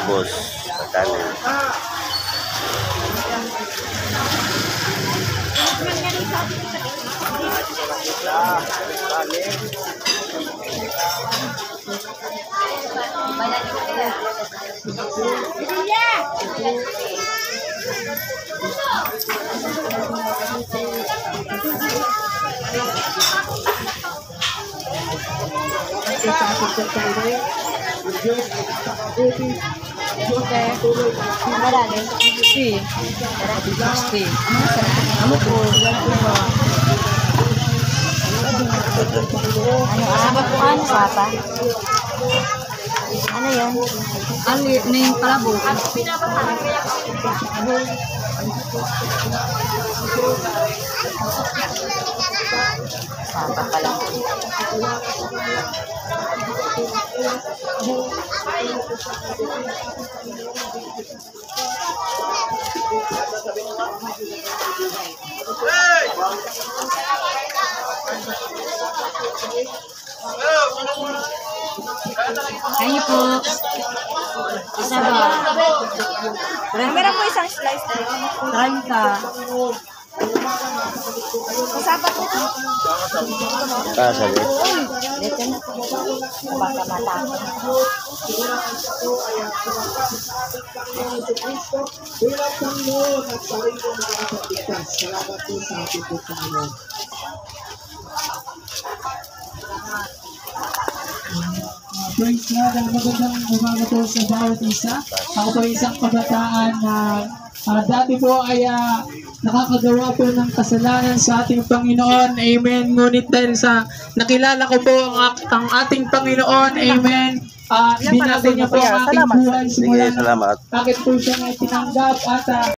Ubos. Pagkanin. Ano yun? Ali na yung palabo. Sapa pa lang. Kayo po. Isa ba? Meron po isang slice na yun. 30. Kasama po ito. Kasabi. Dito na. Baka matakot. Praise God, magandang umaga po sa bawat isa. Ako po isang kabataan na dati po ay nakakagawa po ng kasalanan sa ating Panginoon. Amen. Ngunit dahil sa nakilala ko po ang ating Panginoon. Amen. Binago niya po ang aking buhay. Sige, salamat. Bakit po siya na tinanggap at